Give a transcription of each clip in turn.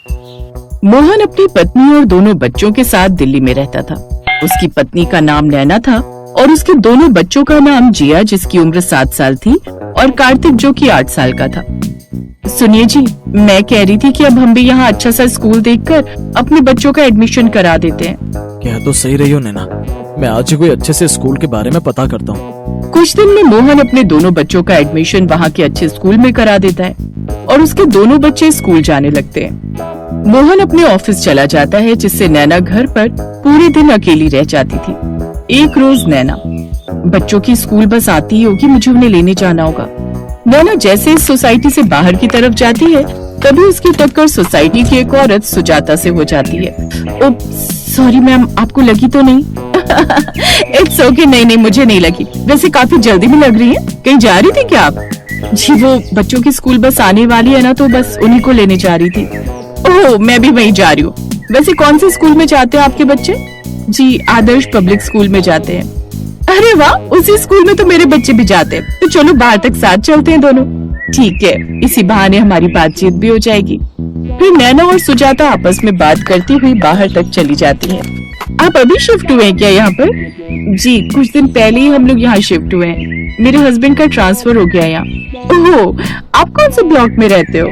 मोहन अपनी पत्नी और दोनों बच्चों के साथ दिल्ली में रहता था। उसकी पत्नी का नाम नैना था और उसके दोनों बच्चों का नाम जिया, जिसकी उम्र 7 साल थी, और कार्तिक, जो कि 8 साल का था। सुनिए जी, मैं कह रही थी कि अब हम भी यहाँ अच्छा सा स्कूल देखकर अपने बच्चों का एडमिशन करा देते हैं। कह तो सही रही हो नैना, मैं आज ही कोई अच्छे से स्कूल के बारे में पता करता हूँ। कुछ दिन में मोहन अपने दोनों बच्चों का एडमिशन वहाँ के अच्छे स्कूल में करा देता है और उसके दोनों बच्चे स्कूल जाने लगते हैं। मोहन अपने ऑफिस चला जाता है, जिससे नैना घर पर पूरे दिन अकेली रह जाती थी। एक रोज नैना, बच्चों की स्कूल बस आती ही होगी, मुझे उन्हें लेने जाना होगा। नैना जैसे इस सोसाइटी से बाहर की तरफ जाती है, तभी उसकी टक्कर सोसाइटी की एक औरत सुजाता से हो जाती है। सॉरी मैम, आपको लगी तो नहीं? इट्स ओके, नहीं, मुझे नहीं लगी। वैसे काफी जल्दी में लग रही है, कहीं जा रही थी क्या आप? जी, वो बच्चों की स्कूल बस आने वाली है ना, तो बस उन्हीं को लेने जा रही थी। ओह, मैं भी वहीं जा रही हूँ। वैसे कौन से स्कूल में जाते हैं आपके बच्चे? जी, आदर्श पब्लिक स्कूल में जाते हैं। अरे वाह, उसी स्कूल में तो मेरे बच्चे भी जाते हैं। तो चलो बाहर तक साथ चलते हैं दोनों। ठीक है, इसी बहाने हमारी बातचीत भी हो जाएगी। फिर नैना और सुजाता आपस में बात करती हुई बाहर तक चली जाती हैं। आप अभी शिफ्ट हुए हैं क्या यहाँ पर? जी, कुछ दिन पहले ही हम लोग यहाँ शिफ्ट हुए हैं। मेरे हस्बैंड का ट्रांसफर हो गया यहाँ। ओह, आप कौन से ब्लॉक में रहते हो?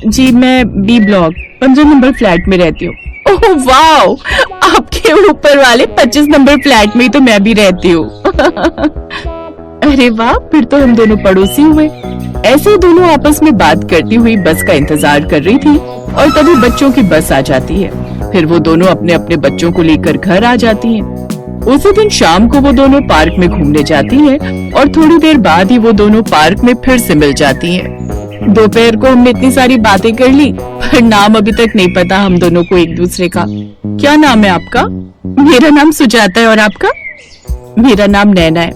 जी, मैं बी ब्लॉक 15 नंबर फ्लैट में रहती हूँ। ओह वाओ, आपके ऊपर वाले 25 नंबर फ्लैट में ही तो मैं भी रहती हूँ। अरे वाह, फिर तो हम दोनों पड़ोसी हुए। ऐसे ही दोनों आपस में बात करती हुई बस का इंतजार कर रही थी और तभी बच्चों की बस आ जाती है। फिर वो दोनों अपने अपने बच्चों को लेकर घर आ जाती हैं। उसी दिन शाम को वो दोनों पार्क में घूमने जाती हैं और थोड़ी देर बाद ही वो दोनों पार्क में फिर से मिल जाती हैं। दोपहर को हमने इतनी सारी बातें कर ली, पर नाम अभी तक नहीं पता हम दोनों को एक दूसरे का। क्या नाम है आपका? मेरा नाम सुजाता है, और आपका? मेरा नाम नैना है।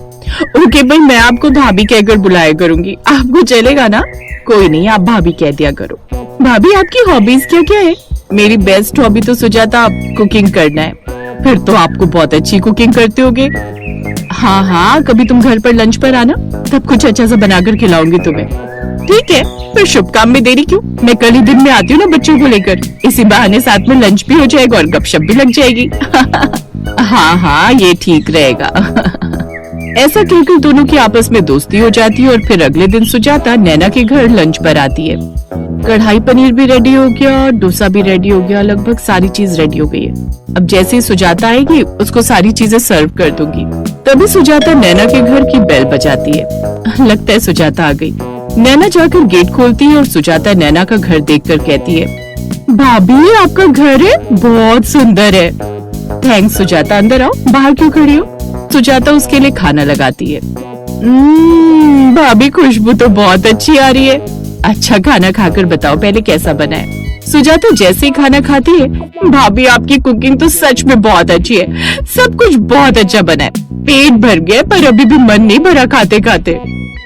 ओके भाई, मैं आपको भाभी कहकर बुलाया करूंगी, आपको चलेगा ना? कोई नहीं, आप भाभी कह दिया करो। भाभी, आपकी हॉबीज क्या क्या है? मेरी बेस्ट हॉबी तो सुजाता कुकिंग करना है। फिर तो आपको बहुत अच्छी कुकिंग करते होगे। हाँ, कभी तुम घर पर लंच पर आना, तब कुछ अच्छा सा बनाकर खिलाऊंगी तुम्हें। ठीक है, फिर शुभ काम में देरी क्यों? मैं कल ही दिन में आती हूँ ना बच्चों को लेकर, इसी बहाने साथ में लंच भी हो जाएगा और गपशप भी लग जाएगी। हाँ, ये ठीक रहेगा। ऐसा कहकर दोनों की आपस में दोस्ती हो जाती है और फिर अगले दिन सुजाता नैना के घर लंच पर आती है। कढ़ाई पनीर भी रेडी हो गया, डोसा भी रेडी हो गया, लगभग सारी चीज रेडी हो गई है। अब जैसे ही सुजाता आएगी, उसको सारी चीजें सर्व कर दूंगी। तभी सुजाता नैना के घर की बेल बजाती है। लगता है सुजाता आ गई। नैना जाकर गेट खोलती है और सुजाता नैना का घर देखकर कहती है, भाभी आपका घर है, बहुत सुंदर है। थैंक्स सुजाता, अंदर आओ, बाहर क्यों खड़ी हो? सुजाता उसके लिए खाना लगाती है। भाभी, खुशबू तो बहुत अच्छी आ रही है। अच्छा, खाना खाकर बताओ पहले कैसा बना है। सुजाता जैसे ही खाना खाती है, भाभी आपकी कुकिंग तो सच में बहुत अच्छी है, सब कुछ बहुत अच्छा बना है। पेट भर गया, पर अभी भी मन नहीं भरा खाते खाते।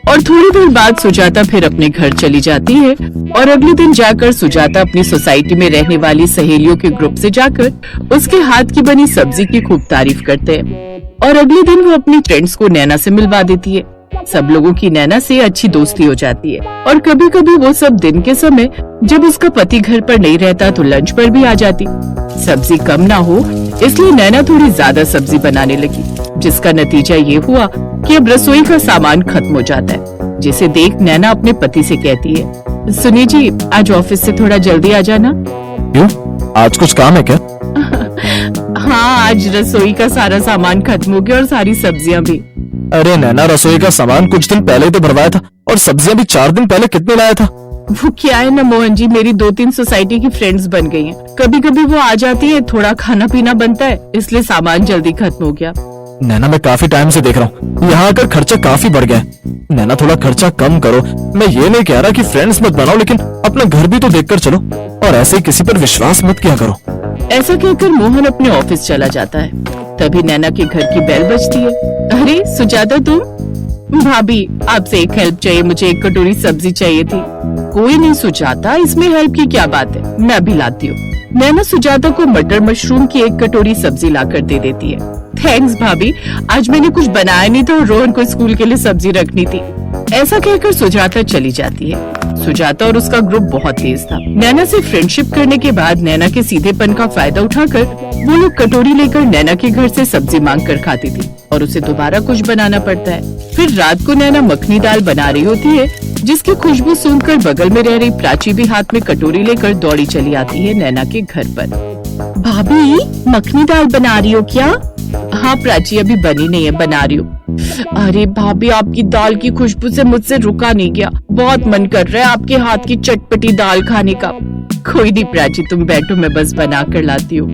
और थोड़ी देर बाद सुजाता फिर अपने घर चली जाती है और अगले दिन जाकर सुजाता अपनी सोसाइटी में रहने वाली सहेलियों के ग्रुप से जाकर उसके हाथ की बनी सब्जी की खूब तारीफ करते हैं। और अगले दिन वो अपनी फ्रेंड्स को नैना से मिलवा देती है। सब लोगों की नैना से अच्छी दोस्ती हो जाती है और कभी कभी वो सब दिन के समय जब उसका पति घर पर नहीं रहता तो लंच पर भी आ जाती। सब्जी कम ना हो इसलिए नैना थोड़ी ज्यादा सब्जी बनाने लगी, जिसका नतीजा ये हुआ कि अब रसोई का सामान खत्म हो जाता है, जिसे देख नैना अपने पति से कहती है, सुनिए जी, आज ऑफिस से थोड़ा जल्दी आ जाना। क्यों, आज कुछ काम है क्या? हाँ, आज रसोई का सारा सामान खत्म हो गया और सारी सब्जियां भी। अरे नैना, रसोई का सामान कुछ दिन पहले ही तो भरवाया था और सब्जियां भी 4 दिन पहले कितने लाया था? वो क्या है ना मोहन जी, मेरी 2-3 सोसाइटी की फ्रेंड्स बन गई हैं। कभी कभी वो आ जाती है, थोड़ा खाना पीना बनता है, इसलिए सामान जल्दी खत्म हो गया। नैना, मैं काफी टाइम से देख रहा हूँ, यहाँ आकर खर्चा काफी बढ़ गया है। नैना, थोड़ा खर्चा कम करो। मैं ये नहीं कह रहा कि फ्रेंड्स मत बनाओ, लेकिन अपना घर भी तो देखकर चलो और ऐसे किसी पर विश्वास मत किया करो। ऐसा कहकर मोहन अपने ऑफिस चला जाता है। तभी नैना के घर की बेल बजती है। अरे सुजाता, तुम? भाभी, आपसे एक हेल्प चाहिए, मुझे एक कटोरी सब्जी चाहिए थी। कोई नहीं सुजाता, इसमें हेल्प की क्या बात है, मैं अभी लाती हूँ। नैना सुजाता को मटर मशरूम की एक कटोरी सब्जी लाकर दे देती है। थैंक्स भाभी, आज मैंने कुछ बनाया नहीं था और रोहन को स्कूल के लिए सब्जी रखनी थी। ऐसा कहकर सुजाता चली जाती है। सुजाता और उसका ग्रुप बहुत तेज था। नैना से फ्रेंडशिप करने के बाद नैना के सीधेपन का फायदा उठाकर वो लोग कटोरी लेकर नैना के घर से सब्जी मांग कर खाती थी और उसे दोबारा कुछ बनाना पड़ता है। फिर रात को नैना मखनी दाल बना रही होती है, जिसकी खुशबू सूंघकर बगल में रह रही प्राची भी हाथ में कटोरी लेकर दौड़ी चली आती है नैना के घर पर। भाभी, मखनी दाल बना रही हो क्या? हाँ प्राची, अभी बनी नहीं है, बना रही हूँ। अरे भाभी, आपकी दाल की खुशबू से मुझसे रुका नहीं गया, बहुत मन कर रहा है आपके हाथ की चटपटी दाल खाने का। कोई नहीं प्राची, तुम बैठो, मैं बस बना कर लाती हूँ।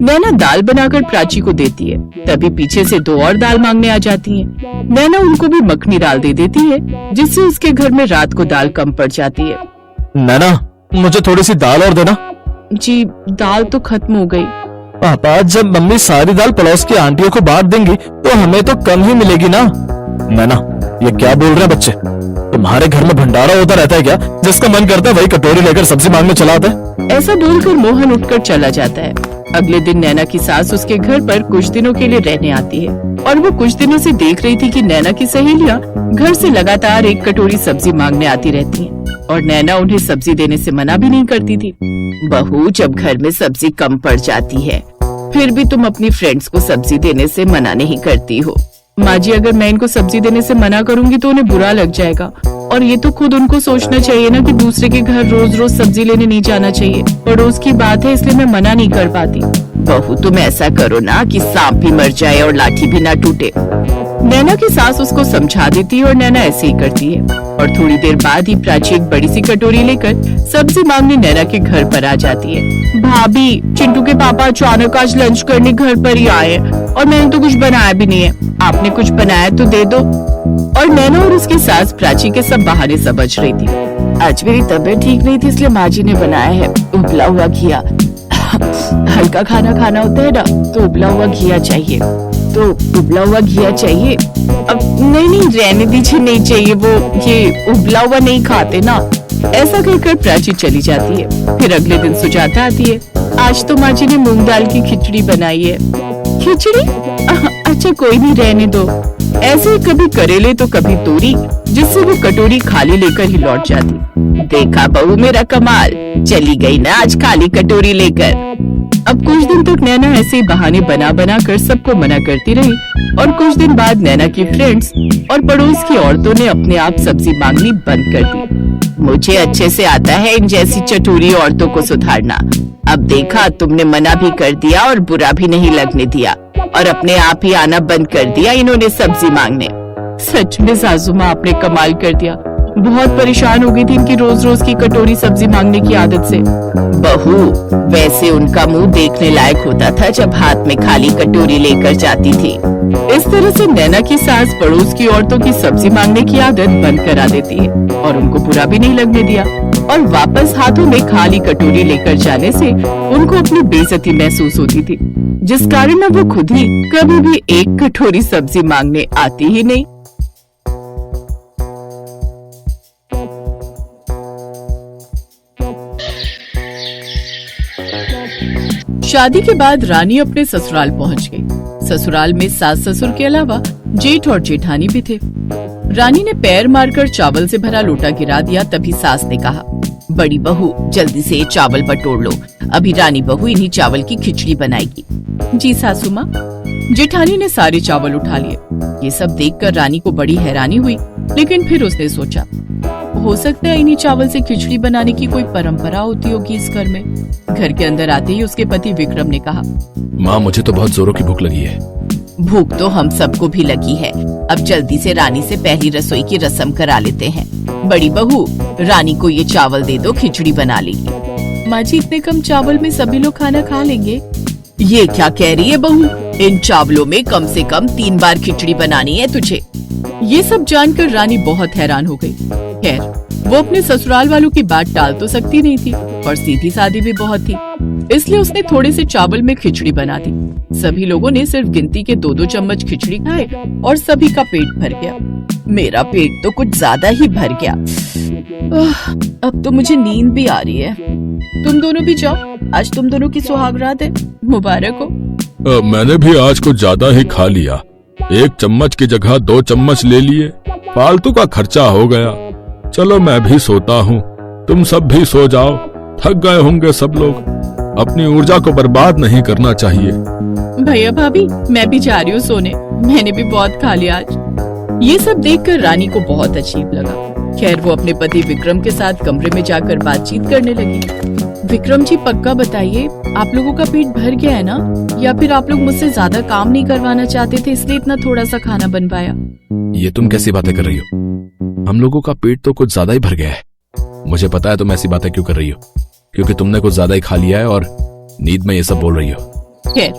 नैना दाल बनाकर प्राची को देती है, तभी पीछे से दो और दाल मांगने आ जाती हैं। नैना उनको भी मखनी दाल दे देती है, जिससे उसके घर में रात को दाल कम पड़ जाती है। नैना, मुझे थोड़ी सी दाल और देना। जी, दाल तो खत्म हो गई। पापा, जब मम्मी सारी दाल पड़ोस की आंटियों को बांट देंगी तो हमें तो कम ही मिलेगी ना। नैना, ये क्या बोल रहे हैं बच्चे? तुम्हारे घर में भंडारा होता रहता है क्या? जिसका मन करता है वही कटोरी लेकर सब्जी मांगने चला आता है। ऐसा बोलकर मोहन उठकर चला जाता है। अगले दिन नैना की सास उसके घर पर कुछ दिनों के लिए रहने आती है और वो कुछ दिनों से देख रही थी कि नैना की सहेलियां घर से लगातार एक कटोरी सब्जी मांगने आती रहती हैं और नैना उन्हें सब्जी देने से मना भी नहीं करती थी। बहू, जब घर में सब्जी कम पड़ जाती है फिर भी तुम अपनी फ्रेंड्स को सब्जी देने से मना नहीं करती हो। माँ जी, अगर मैं इनको सब्जी देने से मना करूंगी तो उन्हें बुरा लग जाएगा और ये तो खुद उनको सोचना चाहिए ना कि दूसरे के घर रोज रोज सब्जी लेने नहीं जाना चाहिए। पड़ोस की बात है, इसलिए मैं मना नहीं कर पाती। बहू, तुम ऐसा करो ना कि सांप भी मर जाए और लाठी भी ना टूटे। नैना की सास उसको समझा देती है और नैना ऐसे ही करती है और थोड़ी देर बाद ही प्राची एक बड़ी सी कटोरी लेकर सब्जी मांगने नैना के घर पर आ जाती है। भाभी, चिंटू के पापा अचानक आज लंच करने घर पर ही आए और मैंने तो कुछ बनाया भी नहीं है, आपने कुछ बनाया तो दे दो। और नैना और उसकी सास प्राची के सब बहाने समझ रही थी। आज मेरी तबीयत ठीक नहीं थी, इसलिए माँ जी ने बनाया है उबला हुआ घिया। हल्का खाना खाना होता है ना, तो उबला हुआ घिया चाहिए, तो उबला हुआ घिया चाहिए। अब नहीं, रहने दीजिए, नहीं चाहिए, वो ये उबला हुआ नहीं खाते ना। ऐसा कहकर प्राची चली जाती है। फिर अगले दिन सुजाता आती है। आज तो माँ जी ने मूंग दाल की खिचड़ी बनाई है। खिचड़ी? अच्छा कोई नहीं, रहने दो। ऐसे ही कभी करेले तो कभी तोरी, जिससे वो कटोरी खाली लेकर ही लौट जाती। देखा बहू मेरा कमाल, चली गई ना आज खाली कटोरी लेकर। अब कुछ दिन तक नैना ऐसे ही बहाने बना बना कर सबको मना करती रही और कुछ दिन बाद नैना की फ्रेंड्स और पड़ोस की औरतों ने अपने आप सब्जी मांगनी बंद कर दी। मुझे अच्छे से आता है इन जैसी चटूरी औरतों को सुधारना। अब देखा, तुमने मना भी कर दिया और बुरा भी नहीं लगने दिया और अपने आप ही आना बंद कर दिया इन्होंने सब्जी मांगने। सच में सासू माँ, आपने कमाल कर दिया। बहुत परेशान हो गई थी इनकी रोज रोज की कटोरी सब्जी मांगने की आदत से। बहू, वैसे उनका मुंह देखने लायक होता था जब हाथ में खाली कटोरी लेकर जाती थी। इस तरह से नैना की सास पड़ोस की औरतों की सब्जी मांगने की आदत बंद करा देती है और उनको बुरा भी नहीं लगने दिया और वापस हाथों में खाली कटोरी लेकर जाने से उनको अपनी बेइज्जती महसूस होती थी, जिस कारण अब वो खुद ही कभी भी एक कटोरी सब्जी मांगने आती ही नहीं। शादी के बाद रानी अपने ससुराल पहुंच गई। ससुराल में सास ससुर के अलावा जेठ और जेठानी भी थे। रानी ने पैर मारकर चावल से भरा लोटा गिरा दिया, तभी सास ने कहा, बड़ी बहू जल्दी से ये चावल बटोर लो, अभी रानी बहू इन्हीं चावल की खिचड़ी बनाएगी। जी सासू माँ। जेठानी ने सारे चावल उठा लिए। ये सब देखकर रानी को बड़ी हैरानी हुई, लेकिन फिर उसने सोचा, हो सकता है इन्हीं चावल से खिचड़ी बनाने की कोई परंपरा होती होगी इस घर में। घर के अंदर आते ही उसके पति विक्रम ने कहा, माँ, मुझे तो बहुत जोरों की भूख लगी है। भूख तो हम सबको भी लगी है, अब जल्दी से रानी से पहली रसोई की रस्म करा लेते हैं। बड़ी बहू, रानी को ये चावल दे दो, खिचड़ी बना लेगी। माँ जी, इतने कम चावल में सभी लोग खाना खा लेंगे? ये क्या कह रही है बहू, इन चावलों में कम से कम 3 बार खिचड़ी बनानी है तुझे। ये सब जानकर रानी बहुत हैरान हो गई। खैर, वो अपने ससुराल वालों की बात टाल तो सकती नहीं थी और सीधी सादी भी बहुत थी, इसलिए उसने थोड़े से चावल में खिचड़ी बना दी। सभी लोगों ने सिर्फ गिनती के 2-2 चम्मच खिचड़ी खाए और सभी का पेट भर गया। मेरा पेट तो कुछ ज्यादा ही भर गया। अब तो मुझे नींद भी आ रही है। तुम दोनों भी जाओ, आज तुम दोनों की सुहागरात है, मुबारक हो। मैंने भी आज कुछ ज्यादा ही खा लिया, 1 चम्मच की जगह 2 चम्मच ले लिए। फालतू का खर्चा हो गया। चलो मैं भी सोता हूँ, तुम सब भी सो जाओ। थक गए होंगे सब लोग। अपनी ऊर्जा को बर्बाद नहीं करना चाहिए। भैया भाभी, मैं भी जा रही हूँ सोने। मैंने भी बहुत खा लिया आज। ये सब देखकर रानी को बहुत अजीब लगा। खैर वो अपने पति विक्रम के साथ कमरे में जाकर बातचीत करने लगी। विक्रम जी, पक्का बताइए, आप लोगों का पेट भर गया है ना? या फिर आप लोग मुझसे ज्यादा काम नहीं करवाना चाहते थे इसलिए इतना थोड़ा सा खाना बन पाया? ये तुम कैसी बातें कर रही हो? हम लोगों का पेट तो कुछ ज्यादा ही भर गया है। मुझे पता है तुम ऐसी बातें क्यों कर रही हो, क्योंकि तुमने कुछ ज्यादा ही खा लिया है और नींद में ये सब बोल रही हो। खैर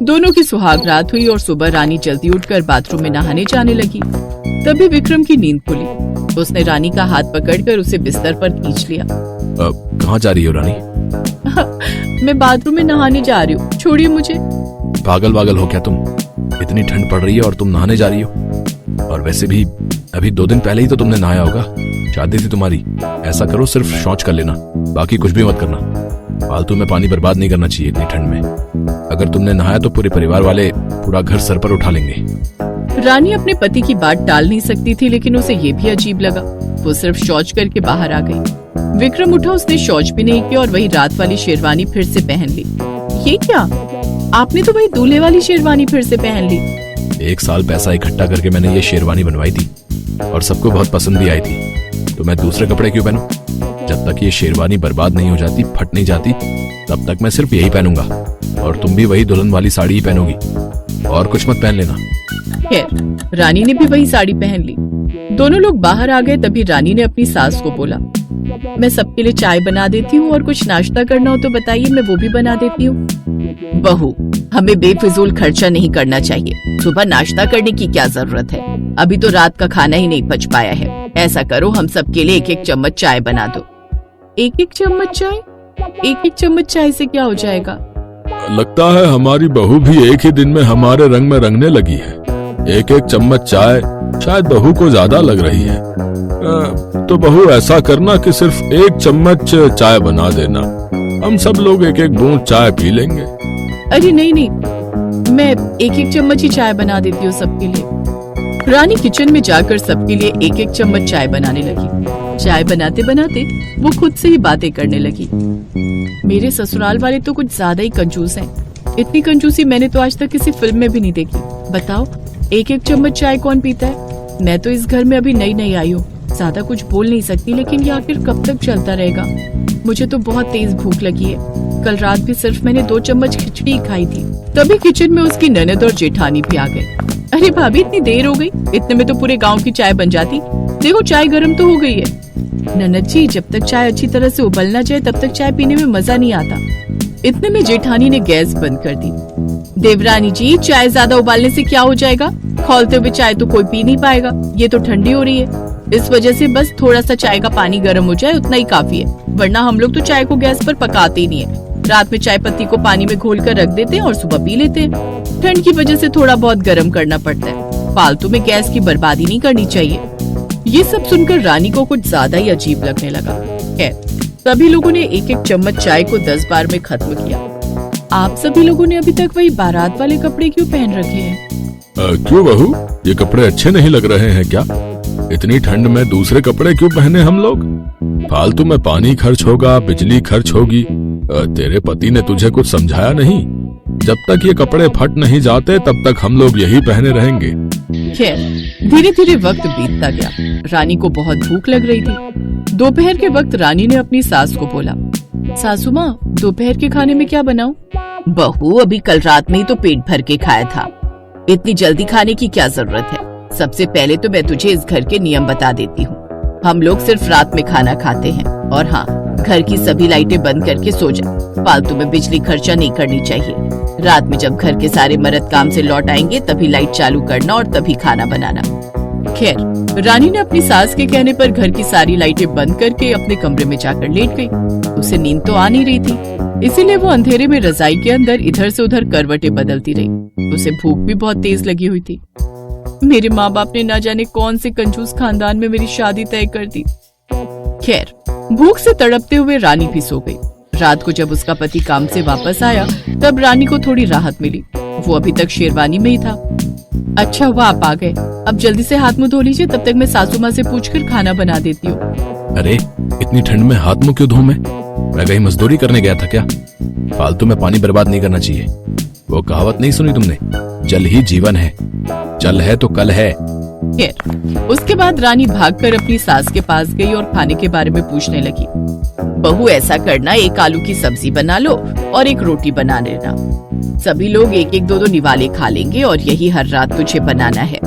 दोनों की सुहाग रात हुई और सुबह रानी जल्दी उठकर बाथरूम में नहाने जाने लगी। तभी विक्रम की नींद खुली। उसने रानी का हाथ पकड़कर उसे बिस्तर पर खींच लिया। कहाँ जा रही हो रानी? मैं बाथरूम में नहाने जा रही हूँ, छोड़िए मुझे। पागल वागल हो क्या तुम? इतनी ठंड पड़ रही है और तुम नहाने जा रही हो? और वैसे भी अभी 2 दिन पहले ही तो तुमने नहाया होगा, शादी थी तुम्हारी। ऐसा करो, सिर्फ शौच कर लेना, बाकी कुछ भी मत करना। फालतू में पानी बर्बाद नहीं करना चाहिए इतनी ठंड में। अगर तुमने नहाया तो पूरे परिवार वाले पूरा घर सर पर उठा लेंगे। रानी अपने पति की बात टाल नहीं सकती थी, लेकिन उसे ये भी अजीब लगा। वो सिर्फ शौच करके बाहर आ गई। विक्रम उठा, उसने शौच भी नहीं किया और वही रात वाली शेरवानी फिर से पहन ली। ये क्या? आपने तो वही दूल्हे वाली शेरवानी फिर से पहन ली। 1 साल पैसा इकट्ठा करके मैंने ये शेरवानी बनवाई थी और सबको बहुत पसंद भी आई थी, तो मैं दूसरे कपड़े क्यों पहनूं? जब तक ये शेरवानी बर्बाद नहीं हो जाती, फट नहीं जाती, तब तक मैं सिर्फ यही पहनूंगा। और तुम भी वही दुल्हन वाली साड़ी ही पहनोगी, और कुछ मत पहन लेना। खैर रानी ने भी वही साड़ी पहन ली। दोनों लोग बाहर आ गए। तभी रानी ने अपनी सास को बोला, मैं सबके लिए चाय बना देती हूँ और कुछ नाश्ता करना हो तो बताइए, मैं वो भी बना देती हूँ। बहू, हमें बेफिजूल खर्चा नहीं करना चाहिए। सुबह नाश्ता करने की क्या जरूरत है? अभी तो रात का खाना ही नहीं पच पाया है। ऐसा करो, हम सबके लिए 1-1 चम्मच चाय बना दो। 1-1 चम्मच चाय? 1-1 चम्मच चाय से क्या हो जाएगा? लगता है हमारी बहू भी एक ही दिन में हमारे रंग में रंगने लगी है। 1-1 चम्मच चाय शायद बहू को ज्यादा लग रही है। तो बहू ऐसा करना कि सिर्फ 1 चम्मच चाय बना देना, हम सब लोग 1-1 बूंद चाय पी लेंगे। अरे नहीं नहीं, मैं 1-1 चम्मच ही चाय बना देती हूँ सबके लिए। रानी किचन में जाकर सबके लिए 1-1 चम्मच चाय बनाने लगी। चाय बनाते बनाते वो खुद से ही बातें करने लगी। मेरे ससुराल वाले तो कुछ ज्यादा ही कंजूस हैं। इतनी कंजूसी मैंने तो आज तक किसी फिल्म में भी नहीं देखी। बताओ, 1-1 चम्मच चाय कौन पीता है? मैं तो इस घर में अभी नई नई आई हूँ, ज्यादा कुछ बोल नहीं सकती, लेकिन ये आखिर कब तक चलता रहेगा? मुझे तो बहुत तेज भूख लगी है। कल रात भी सिर्फ मैंने 2 चम्मच खिचड़ी खाई थी। तभी किचन में उसकी ननद और जेठानी भी आ गए। अरे भाभी, इतनी देर हो गई? इतने में तो पूरे गांव की चाय बन जाती। देखो, चाय गर्म तो हो गई है। ननद जी, जब तक चाय अच्छी तरह से उबल ना जाए तब तक चाय पीने में मजा नहीं आता। इतने में जेठानी ने गैस बंद कर दी। देवरानी जी, चाय ज्यादा उबालने से क्या हो जाएगा? खौलते हुए चाय तो कोई पी नहीं पाएगा, ये तो ठंडी हो रही है। इस वजह से बस थोड़ा सा चाय का पानी गर्म हो जाए, उतना ही काफी है। वरना हम लोग तो चाय को गैस पर पकाते ही नहीं है। रात में चाय पत्ती को पानी में घोल कर रख देते हैं और सुबह पी लेते हैं। ठंड की वजह से थोड़ा बहुत गर्म करना पड़ता है। फालतू में गैस की बर्बादी नहीं करनी चाहिए। ये सब सुनकर रानी को कुछ ज्यादा ही अजीब लगने लगा। खैर सभी लोगों ने 1-1 चम्मच चाय को 10 बार में खत्म किया। आप सभी लोगों ने अभी तक वही बारात वाले कपड़े क्यों पहन रखे हैं? क्यों बहू, ये कपड़े अच्छे नहीं लग रहे हैं क्या? इतनी ठंड में दूसरे कपड़े क्यों पहने हम लोग? फालतू में पानी खर्च होगा, बिजली खर्च होगी। तेरे पति ने तुझे कुछ समझाया नहीं? जब तक ये कपड़े फट नहीं जाते तब तक हम लोग यही पहने रहेंगे। खैर धीरे धीरे वक्त बीतता गया। रानी को बहुत भूख लग रही थी। दोपहर के वक्त रानी ने अपनी सास को बोला, सासू माँ, दोपहर के खाने में क्या बनाऊं? बहू, अभी कल रात में ही तो पेट भर के खाया था। इतनी जल्दी खाने की क्या जरूरत है? सबसे पहले तो मैं तुझे इस घर के नियम बता देती हूँ। हम लोग सिर्फ रात में खाना खाते हैं। और हाँ, घर की सभी लाइटें बंद करके सो जा। फालतू में बिजली खर्चा नहीं करनी चाहिए। रात में जब घर के सारे मर्द काम से लौट आएंगे तभी लाइट चालू करना और तभी खाना बनाना। खैर रानी ने अपनी सास के कहने पर घर की सारी लाइटें बंद करके अपने कमरे में जाकर लेट गई। उसे नींद तो आ नहीं रही थी, इसीलिए वो अंधेरे में रजाई के अंदर इधर से उधर करवटें बदलती रही। उसे भूख भी बहुत तेज लगी हुई थी। मेरे माँ बाप ने ना जाने कौन से कंजूस खानदान में मेरी शादी तय कर दी। खैर भूख से तड़पते हुए रानी भी सो गई। रात को जब उसका पति काम से वापस आया तब रानी को थोड़ी राहत मिली। वो अभी तक शेरवानी में ही था। अच्छा हुआ आप आ गए। अब जल्दी से हाथ मुंह धो लीजिए, तब तक मैं सासू माँ से पूछकर खाना बना देती हूँ। अरे इतनी ठंड में हाथ मुंह क्यों धोऊं मैं कहीं मजदूरी करने गया था क्या? फालतू में पानी बर्बाद नहीं करना चाहिए। वो कहावत नहीं सुनी तुमने, जल ही जीवन है, जल है तो कल है। खैर, उसके बाद रानी भागकर अपनी सास के पास गई और खाने के बारे में पूछने लगी। बहू ऐसा करना, एक आलू की सब्जी बना लो और एक रोटी बना लेना। सभी लोग एक एक दो निवाले खा लेंगे और यही हर रात तुझे बनाना है।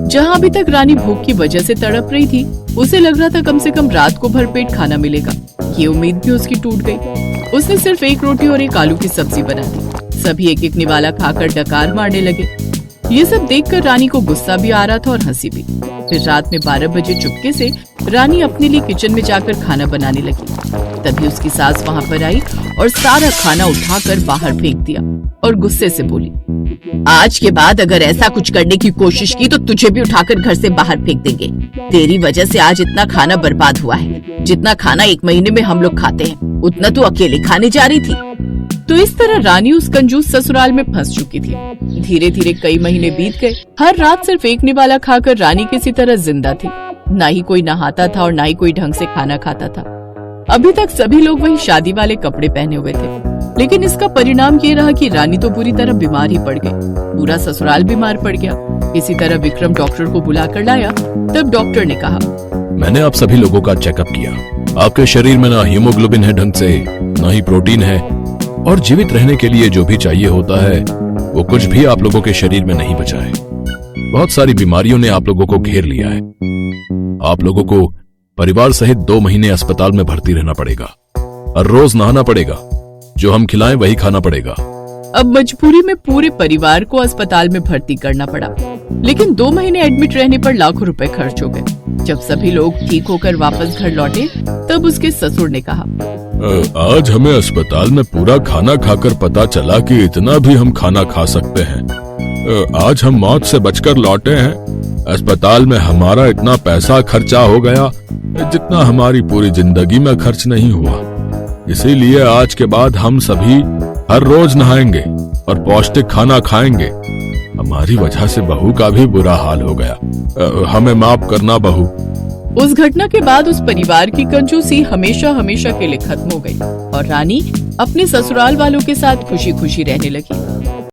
जहाँ अभी तक रानी भूख की वजह से तड़प रही थी, उसे लग रहा था कम से कम रात को भरपेट खाना मिलेगा। ये उम्मीद भी उसकी टूट गई। उसने सिर्फ एक रोटी और एक आलू की सब्जी बना दी। सभी एक एक निवाला खाकर डकार मारने लगे। ये सब देखकर रानी को गुस्सा भी आ रहा था और हंसी भी। फिर रात में 12 बजे चुपके से रानी अपने लिए किचन में जाकर खाना बनाने लगी। तभी उसकी सास वहाँ पर आई और सारा खाना उठाकर बाहर फेंक दिया और गुस्से से बोली, आज के बाद अगर ऐसा कुछ करने की कोशिश की तो तुझे भी उठाकर घर से बाहर फेंक देंगे। तेरी वजह से आज इतना खाना बर्बाद हुआ है। जितना खाना 1 महीने में हम लोग खाते हैं, उतना तू अकेले खाने जा रही थी। तो इस तरह रानी उस कंजूस ससुराल में फंस चुकी थी। धीरे धीरे कई महीने बीत गए। हर रात सिर्फ एक निवाला खाकर रानी किसी तरह जिंदा थी। ना ही कोई नहाता था और ना ही कोई ढंग से खाना खाता था। अभी तक सभी लोग वही शादी वाले कपड़े पहने हुए थे, लेकिन इसका परिणाम ये रहा कि रानी तो बुरी तरह बीमार ही पड़ गई। पूरा ससुराल बीमार पड़ गया। इसी तरह विक्रम डॉक्टर को बुलाकर लाया। तब डॉक्टर ने कहा, मैंने आप सभी लोगों का चेकअप किया। आपके शरीर में ना हीमोग्लोबिन है ढंग से, ना ही प्रोटीन है, और जीवित रहने के लिए जो भी चाहिए होता है वो कुछ भी आप लोगों के शरीर में नहीं बचा है। बहुत सारी बीमारियों ने आप लोगों को घेर लिया है। आप लोगों को परिवार सहित 2 महीने अस्पताल में भर्ती रहना पड़ेगा और रोज नहाना पड़ेगा। जो हम खिलाएं वही खाना पड़ेगा। अब मजबूरी में पूरे परिवार को अस्पताल में भर्ती करना पड़ा, लेकिन 2 महीने एडमिट रहने पर लाखों रुपए खर्च हो गए। जब सभी लोग ठीक होकर वापस घर लौटे, तब उसके ससुर ने कहा, आज हमें अस्पताल में पूरा खाना खाकर पता चला कि इतना भी हम खाना खा सकते हैं। आज हम मौत से बचकर लौटे हैं। अस्पताल में हमारा इतना पैसा खर्चा हो गया जितना हमारी पूरी जिंदगी में खर्च नहीं हुआ। इसीलिए आज के बाद हम सभी हर रोज नहाएंगे और पौष्टिक खाना खाएंगे। हमारी वजह से बहू का भी बुरा हाल हो गया। हमें माफ करना बहू। उस घटना के बाद उस परिवार की कंजूसी हमेशा हमेशा के लिए खत्म हो गई और रानी अपने ससुराल वालों के साथ खुशी खुशी रहने लगी।